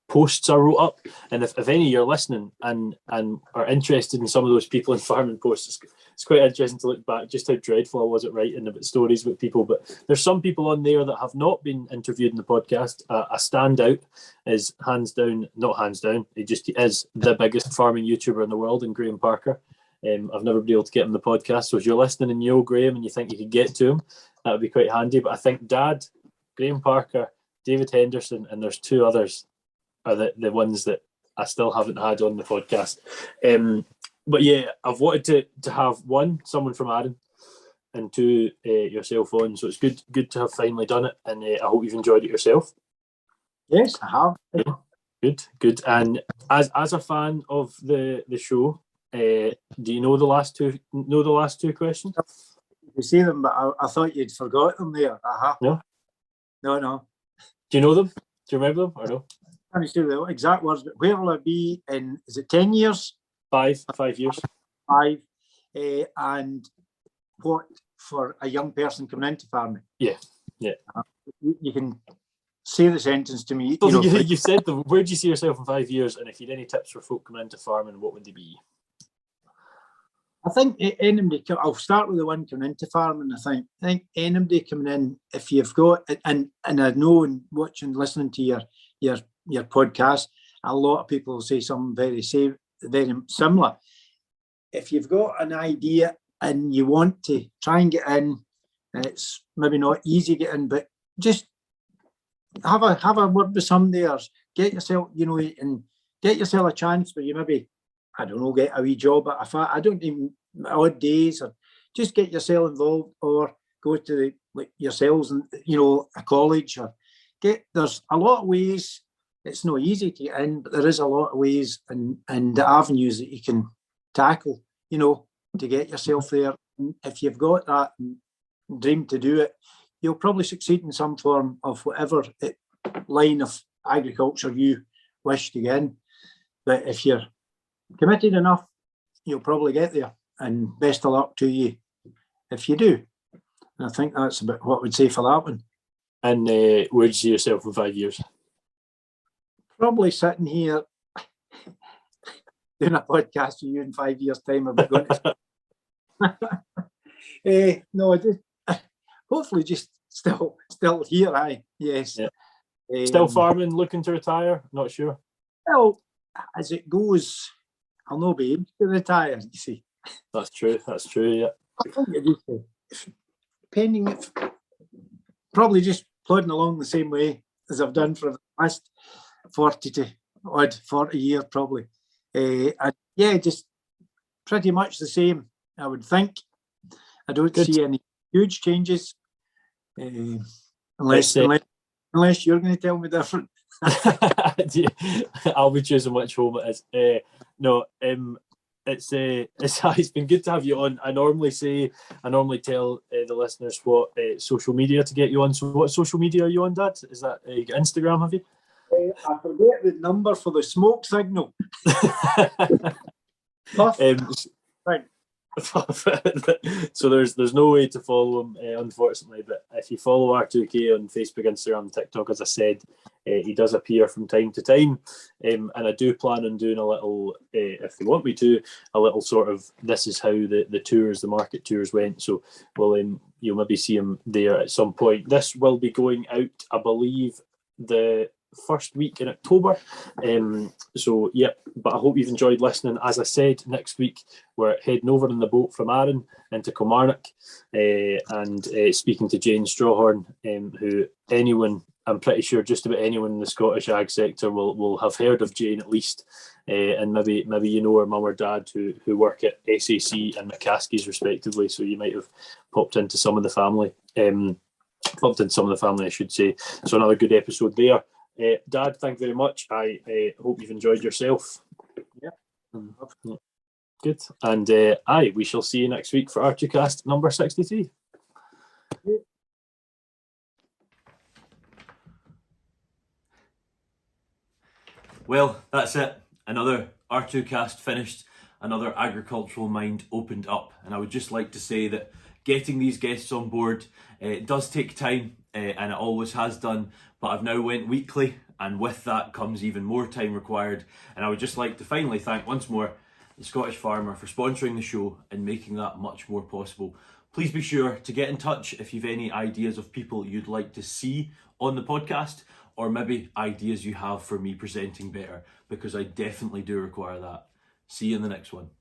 posts I wrote up, and if any of you're listening and are interested in some of those People in Farming posts, it's quite interesting to look back just how dreadful I was at writing about stories with people. But there's some people on there that have not been interviewed in the podcast. A standout is not hands down, he is the biggest farming YouTuber in the world, in Graham Parker. I've never been able to get him the podcast, so if you're listening and you know Graham and you think you could get to him, that would be quite handy. But I think Dad, Graham Parker, David Henderson, and there's 2 others are the ones that I still haven't had on the podcast. But yeah, I've wanted to have someone from Arran, and 2 yourself on. So it's good to have finally done it, and I hope you've enjoyed it yourself. Yes, I have. Good. And as a fan of the show, do you know the last two questions? You see them, but I thought you'd forgot them there. No. No. Do you know them? Do you remember them or no? I'm not sure the exact words, but where will I be in? Is it 10 years? 5 years. 5. And what for a young person coming into farming. Yeah. You can say the sentence to me. So you said, where do you see yourself in 5 years? And if you had any tips for folk coming into farming, what would they be? I think anybody, I'll start with the one coming into farming. I think anybody coming in, if you've got, and I know and watching, listening to your podcast, a lot of people will say something very similar. If you've got an idea and you want to try and get in, and it's maybe not easy to get in, but just have a word with somebody, or get yourself, and get yourself a chance where you maybe, I don't know, get a wee job at I don't even, odd days, or just get yourself involved, or go to yourselves and a college, or there's a lot of ways. It's not easy to get in, but there is a lot of ways and avenues that you can tackle, to get yourself there. And if you've got that dream to do it, you'll probably succeed in some form of whatever line of agriculture you wish to get in. But if you're committed enough, you'll probably get there. And best of luck to you if you do. And I think that's about what I would say for that one. And where do you see yourself in 5 years? Probably sitting here doing a podcast with you in 5 years' time. About going to no, just hopefully just still here. Yes. Yeah. Still farming, looking to retire? Not sure. Well, as it goes, I'll not be able to retire. You see. That's true. Yeah. I think it is. Depending, if probably just plodding along the same way as I've done for the last 40 years, probably. Just pretty much the same, I would think. I don't see any huge changes, unless you're going to tell me different. I'll be choosing which home it is. It's been good to have you on. I normally tell the listeners what social media to get you on. So what social media are you on, Dad? Is that you got Instagram, have you? I forget the number for the smoke signal. Right. So there's no way to follow him, unfortunately. But if you follow R2K on Facebook, Instagram, TikTok, as I said, he does appear from time to time. And I do plan on doing a little, if they want me to, a little sort of, this is how the market tours went. So you'll maybe see him there at some point. This will be going out, I believe, the first week in October. But I hope you've enjoyed listening. As I said, next week we're heading over in the boat from Arran into Kilmarnock and speaking to Jane Strawhorn, who I'm pretty sure just about anyone in the Scottish ag sector will have heard of Jane at least, and maybe her mum or dad who work at SAC and McCaskey's respectively, so you might have popped into some of the family, I should say. So another good episode there. Dad, thank you very much. I hope you've enjoyed yourself. Yeah. Good. And we shall see you next week for R2Kast number 63. Well, that's it. Another R2Kast finished. Another agricultural mind opened up. And I would just like to say that getting these guests on board does take time, and it always has done. But I've now went weekly, and with that comes even more time required. And I would just like to finally thank once more the Scottish Farmer for sponsoring the show and making that much more possible. Please be sure to get in touch if you've any ideas of people you'd like to see on the podcast, or maybe ideas you have for me presenting better, because I definitely do require that. See you in the next one.